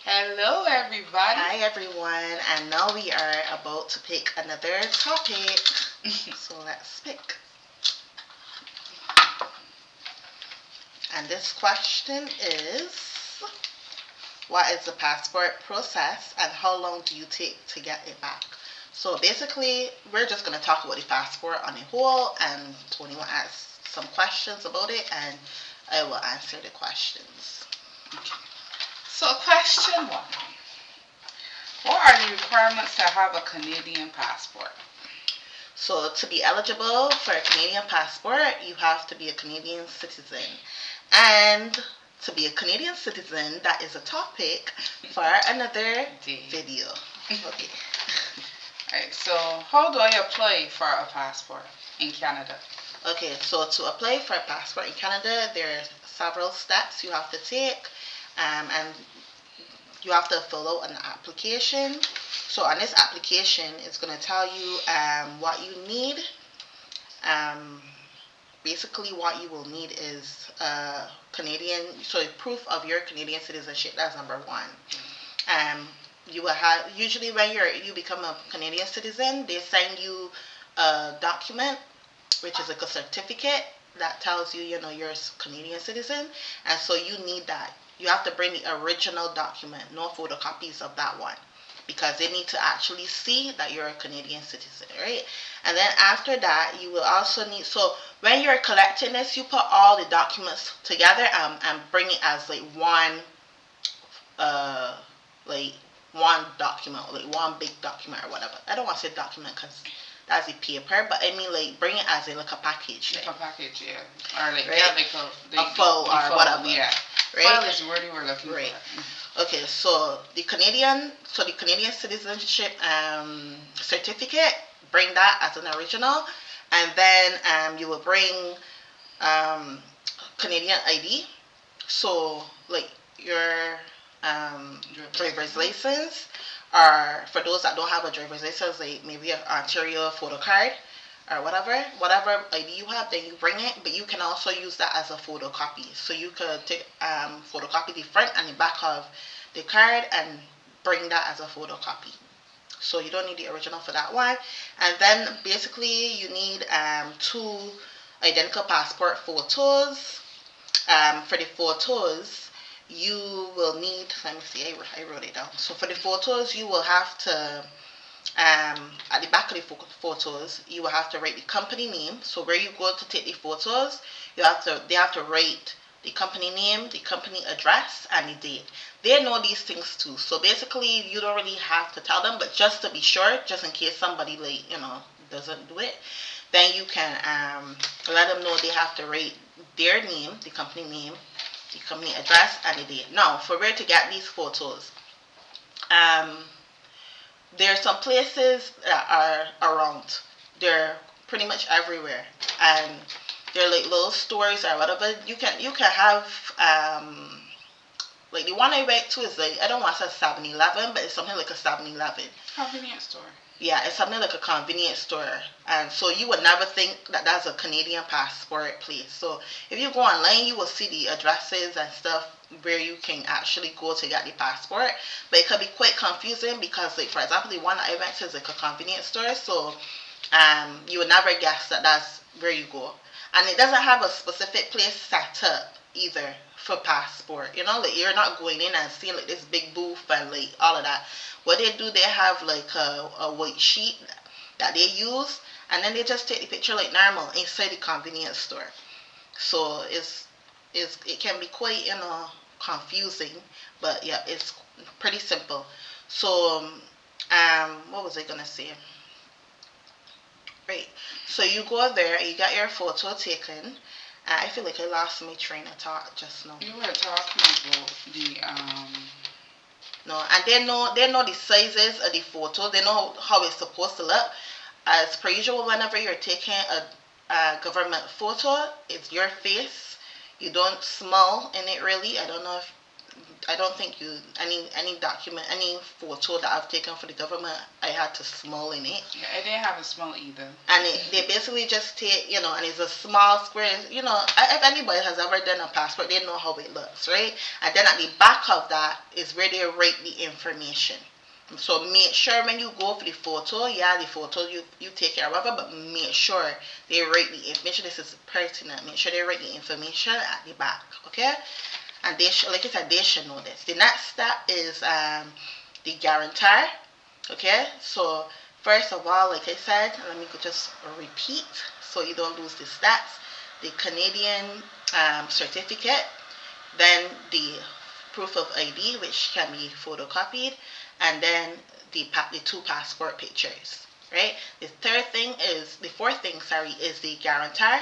Hello, everybody. Hi everyone, and now we are about to pick another topic. So let's pick. And this question is, what is the passport process and how long do you take to get it back? So basically, we're just going to talk about the passport on a whole, and Tony will ask some questions about it, and I will answer the questions. Okay. So, question one. What are the requirements to have a Canadian passport? So, to be eligible for a Canadian passport, you have to be a Canadian citizen. And to be a Canadian citizen, that is a topic for another video. Okay. Alright, so how do I apply for a passport in Canada? Okay, so to apply for a passport in Canada, there are several steps you have to take, and you have to fill out an application. So on this application, it's going to tell you what you need. Um, Basically, what you will need is Canadian, so proof of your Canadian citizenship. That's number one. You will have, usually when you become a Canadian citizen, they send you a document, which is like a certificate that tells you, you're a Canadian citizen, and so you need that. You have to bring the original document, no photocopies of that one, because they need to actually see that you're a Canadian citizen, right? And then after that, you will also need, so when you're collecting this, you put all the documents together and bring it as uh, like one document, like one big document or whatever. I don't want to say document because that's the paper, but I mean like bring it as like a package. Like a package, yeah. Or like, right? yeah, like a full or whatever. Yeah. Right? File is the word we're looking right. for. Okay, so the Canadian citizenship certificate, bring that as an original, and then you will bring um, Canadian ID. So like your driver's license, or for those that don't have a driver's license, like maybe an Ontario photo card or whatever ID you have, then you bring it. But you can also use that as a photocopy. So you could take photocopy the front and the back of the card and bring that as a photocopy. So you don't need the original for that one. And then basically you need two identical passport photos. For the photos, you will need, let me see, I wrote it down. So for the photos, you will have to, at the back of the photos, you will have to write the company name. So where you go to take the photos, they have to write the company name, the company address, and the date. They know these things too. So basically, you don't really have to tell them, but just to be sure, just in case somebody doesn't do it, then you can let them know they have to write their name, the company address, and the date. Now, for where to get these photos, um, there are some places that are around. They're pretty much everywhere, and they're like little stores or whatever. You can have like the one I went to is like, I don't want to say 7-Eleven, but it's something like a 7-Eleven. Convenience store. Yeah, it's something like a convenience store. And so you would never think that that's a Canadian passport place. So if you go online, you will see the addresses and stuff where you can actually go to get the passport. But it could be quite confusing because, like, for example, the one I went to is like a convenience store. So you would never guess that that's where you go. And it doesn't have a specific place set up either for passport. Like you're not going in and seeing like this big booth and like all of that. What they do, they have like a white sheet that they use, and then they just take the picture like normal inside the convenience store. So it can be quite confusing, but yeah, it's pretty simple. So what was I gonna say? Right. So you go there, you got your photo taken. I feel like I lost my train of thought just now. You were talking about the No, and they know the sizes of the photo. They know how it's supposed to look. As per usual, whenever you're taking a government photo, it's your face. You don't smile in it really. I don't know if I don't think you any document, any photo that I've taken for the government, I had to smell in it. Yeah, it didn't have a smell either. And they basically just take, and it's a small square. If anybody has ever done a passport, they know how it looks, right? And then at the back of that is where they write the information. So make sure when you go for the photo, the photo you take care of it, but make sure they write the information. This is pertinent. Make sure they write the information at the back, okay? And like I said, they should know this. The next step is the guarantor, okay? So first of all, like I said, let me just repeat so you don't lose the stats. The Canadian certificate, then the proof of ID, which can be photocopied, and then the two passport pictures, right? The fourth thing, is the guarantor.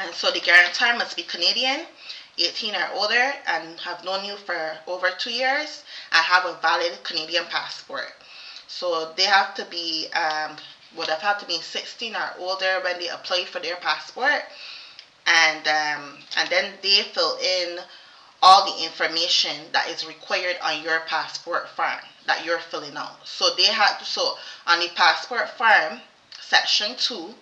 And so the guarantor must be Canadian, 18 or older, and have known you for over 2 years, and have a valid Canadian passport. So they have to be would have had to be 16 or older when they apply for their passport, and then they fill in all the information that is required on your passport form that you're filling out. So on the passport form, section 2,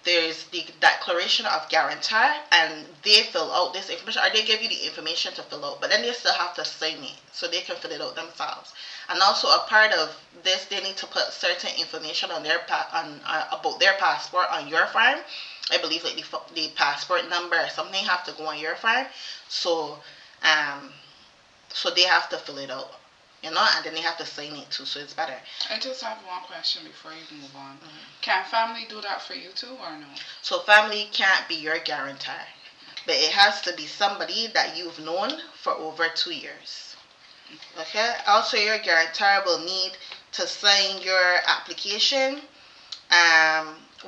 there's the declaration of guarantor, and they fill out this information, or they give you the information to fill out, but then they still have to sign it so they can fill it out themselves. And also a part of this, they need to put certain information on about their passport on your form. I believe like the passport number or something have to go on your form. So so they have to fill it out, and then they have to sign it too, so it's better. I just have one question before you move on. Can family do that for you too, or no? So family can't be your guarantor, but it has to be somebody that you've known for over 2 years. Okay? Also, your guarantor will need to sign your application,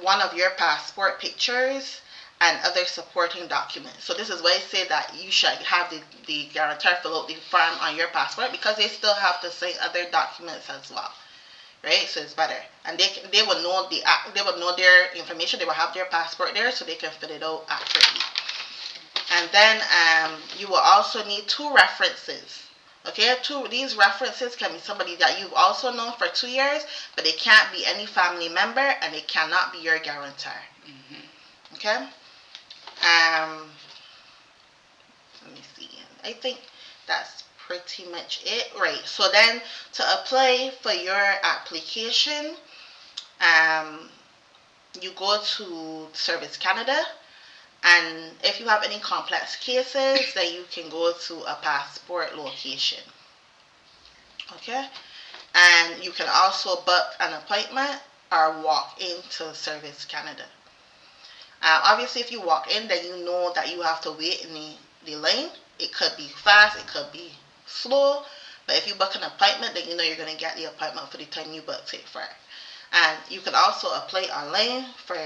one of your passport pictures, and other supporting documents. So this is why I say that you should have the guarantor fill out the form on your passport, because they still have to sign other documents as well, right? So it's better, and they will know their information. They will have their passport there, so they can fill it out accurately. And then you will also need 2 references. Okay, these references can be somebody that you've also known for 2 years, but they can't be any family member, and they cannot be your guarantor. Okay. Let me see. I think that's pretty much it. Right. So then to apply for your application, you go to Service Canada, and if you have any complex cases, then you can go to a passport location. Okay. And you can also book an appointment or walk into Service Canada. Obviously, if you walk in, then you know that you have to wait in the line. It could be fast, it could be slow, but if you book an appointment, then you know you're going to get the appointment for the time you booked it for. And you can also apply online for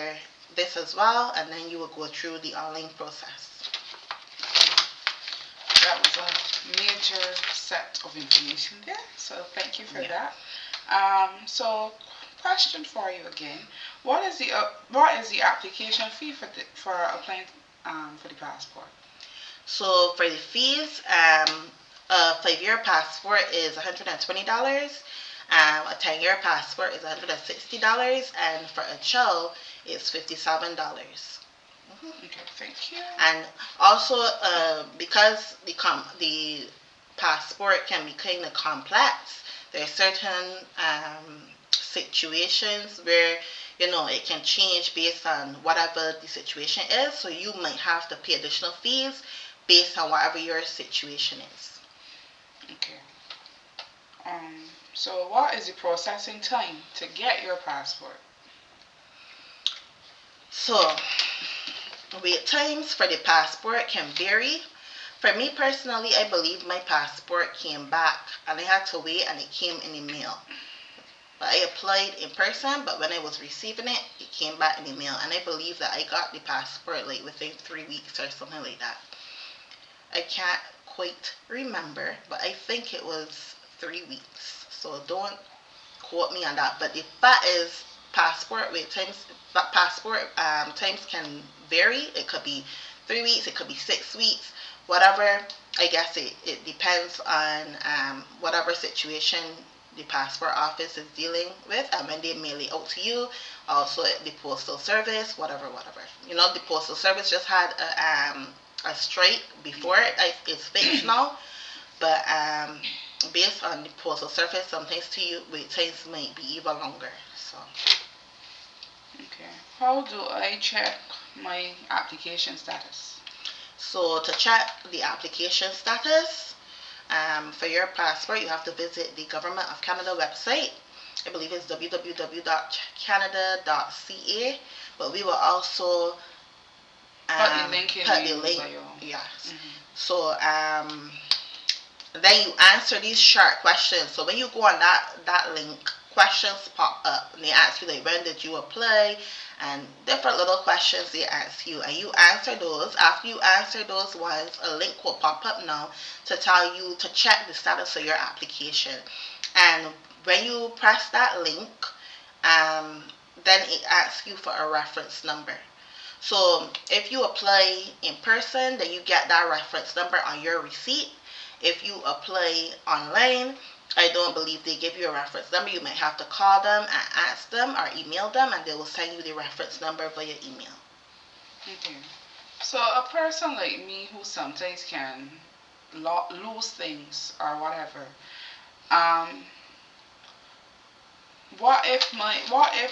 this as well, and then you will go through the online process. That was a major set of information there, so thank you for that. So question for you again: what is the application fee for applying for the passport? So for the fees, a 5-year passport is $120. A 10-year passport is $160, and for a child, it's $57. Okay, thank you. And also, because the passport can be kind of complex, there are certain situations where it can change based on whatever the situation is. So you might have to pay additional fees based on whatever your situation is. Okay. So what is the processing time to get your passport? So wait times for the passport can vary. For me personally, I believe my passport came back and I had to wait, and it came in the mail. But I applied in person, but when I was receiving it, it came back in the mail, and I believe that I got the passport like within 3 weeks or something like that. I can't quite remember, but I think it was 3 weeks. So don't quote me on that. But the fact is, passport times can vary. It could be 3 weeks, it could be 6 weeks, whatever. I guess it depends on whatever situation the passport office is dealing with, and when they mail it out to you. Also, the postal service, whatever. The postal service just had a strike before. It's fixed now, but based on the postal service, sometimes to you wait times might be even longer. So. Okay. How do I check my application status? So to check the application status for your passport, you have to visit the Government of Canada website. I believe it's www.canada.ca. But we will also Put the link in put the the link. bio. Yes. So then you answer these short questions. So when you go on that link, questions pop up and they ask you like when did you apply and different little questions they ask you, and you answer those. After you answer those ones, a link will pop up now to tell you to check the status of your application. And when you press that link, then it asks you for a reference number. So if you apply in person, then you get that reference number on your receipt. If you apply online, I don't believe they give you a reference number. You might have to call them and ask them or email them, and they will send you the reference number via email. Okay. So a person like me who sometimes can lose things or whatever, um, what if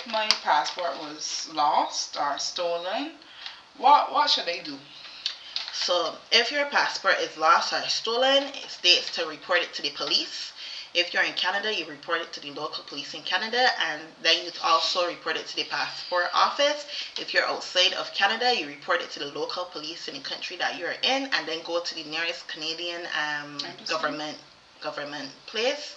my passport was lost or stolen? What should I do? So if your passport is lost or stolen, it states to report it to the police. If you're in Canada, you report it to the local police in Canada, and then you also report it to the passport office. If you're outside of Canada, you report it to the local police in the country that you're in, and then go to the nearest Canadian government place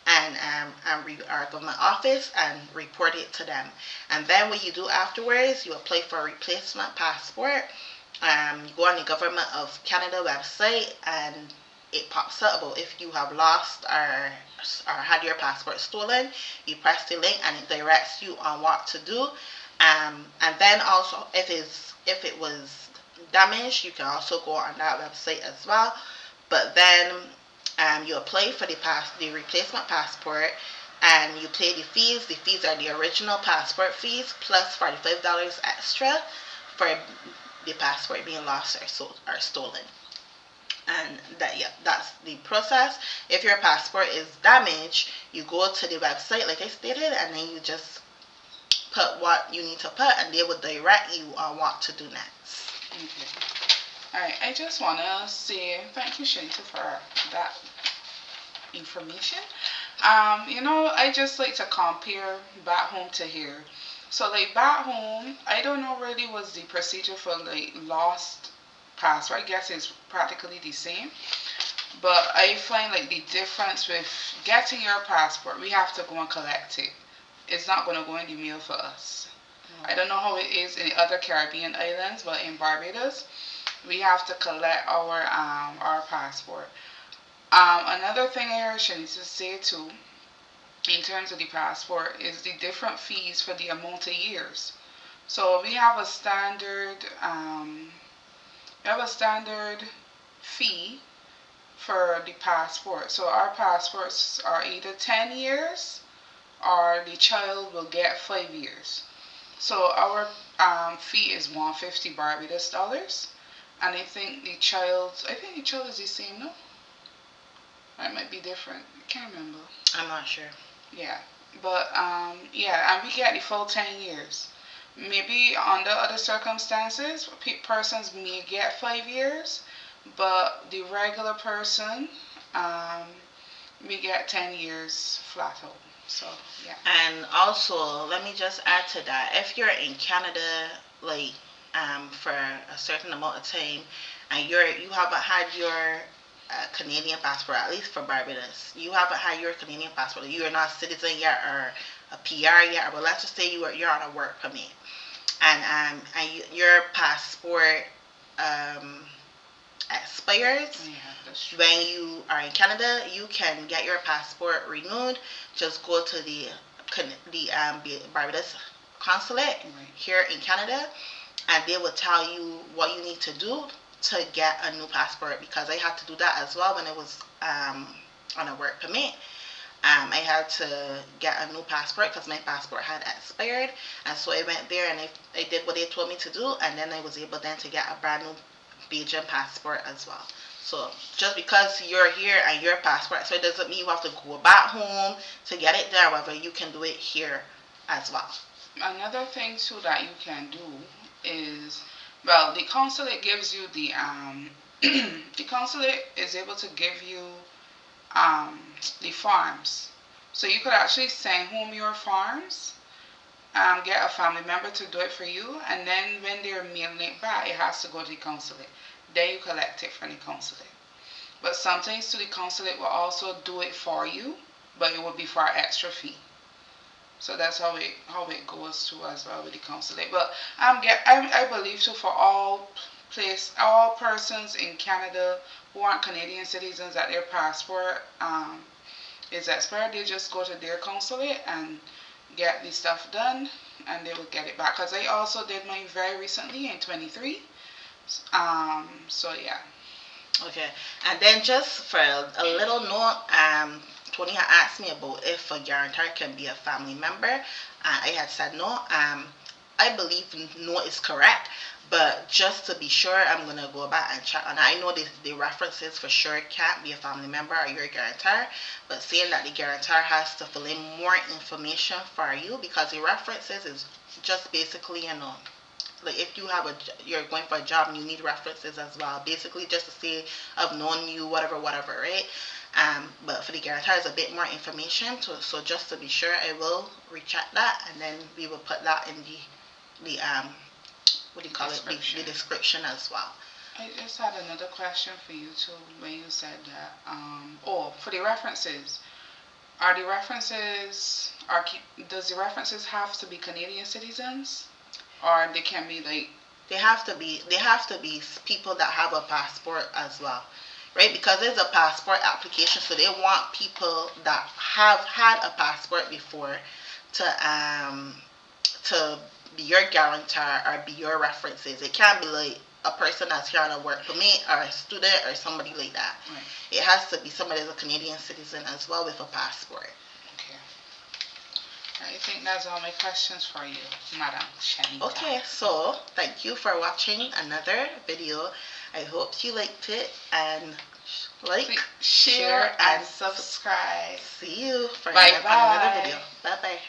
and our government office and report it to them. And then what you do afterwards, you apply for a replacement passport. You go on the Government of Canada website and it pops up about if you have lost or had your passport stolen. You press the link and it directs you on what to do. And then also if it was damaged, you can also go on that website as well. But then you apply for the replacement passport and you pay the fees. The fees are the original passport fees plus $45 extra for the passport being lost or stolen. And that's the process. If your passport is damaged, you go to the website like I stated, and then you just put what you need to put, and they will direct you on what to do next. Okay. Alright, I just want to say thank you, Shanita, for that information. I just like to compare back home to here. So like back home, I don't know really what's the procedure for like lost passport. I guess it's practically the same. But I find like the difference with getting your passport, we have to go and collect it. It's not going to go in the mail for us. I don't know how it is in the other Caribbean islands, but in Barbados, we have to collect our passport. Another thing I heard Shanice say too, in terms of the passport, is the different fees for the amount of years. So we have a standard fee for the passport. So our passports are either 10 years or the child will get 5 years. So our fee is 150 Barbados dollars, and I think the child is the same, no? Or it might be different. I can't remember. I'm not sure. Yeah, but yeah, and we get the full 10 years. Maybe under other circumstances, persons may get 5 years, but the regular person, um, we get 10 years flat out. So yeah. And also, let me just add to that. If you're in Canada, like for a certain amount of time, and you haven't had your Canadian passport, at least for Barbados, you haven't had your Canadian passport. You are not a citizen yet or a PR yet, but let's just say you're on a work permit, and your passport um, expires. Yeah, that's true. When you are in Canada, you can get your passport renewed. Just go to the Barbados consulate Right. here in Canada, and they will tell you what you need to do to get a new passport, because I had to do that as well when I was on a work permit. I had to get a new passport because my passport had expired, and so I went there and I did what they told me to do, and then I was able then to get a brand new Belgian passport as well. So just because you're here and your passport, so it doesn't mean you have to go back home to get it there. However, you can do it here as well. Another thing too that you can do is, well, the consulate gives you the consulate is able to give you um, the forms. So you could actually send home your forms, get a family member to do it for you, and then when they're mailing it back, it has to go to the consulate. Then you collect it from the consulate. But sometimes the consulate will also do it for you, but it will be for an extra fee. So that's how it goes too as well with the consulate. But I believe so for all persons in Canada who aren't Canadian citizens that their passport is expired, they just go to their consulate and get the stuff done, and they will get it back. Cause I also did mine very recently in 23. So yeah. Okay, and then just for a little note, Tony had asked me about if a guarantor can be a family member. I had said no. I believe no is correct, but just to be sure, I'm gonna go back and check. And I know the references for sure can't be a family member or your guarantor, but saying that the guarantor has to fill in more information for you, because the references is just basically, like if you have you're going for a job and you need references as well, basically just to say I've known you, whatever, right? But for the guarantor is a bit more information, so just to be sure, I will recheck that, and then we will put that in the what do you call it, the description as well. I just had another question for you too when you said that. For the references, are the references are does the references have to be Canadian citizens, or they can be like they have to be people that have a passport as well, right? Because it's a passport application, so they want people that have had a passport before to be your guarantor or be your references. It can't be like a person that's here on a work permit or a student or somebody like that. Right. It has to be somebody that's a Canadian citizen as well with a passport. Okay. I think that's all my questions for you, Madam Shanita. Okay, so thank you for watching another video. I hope you liked it, and like, share, and subscribe. See you for Bye another video. Bye bye.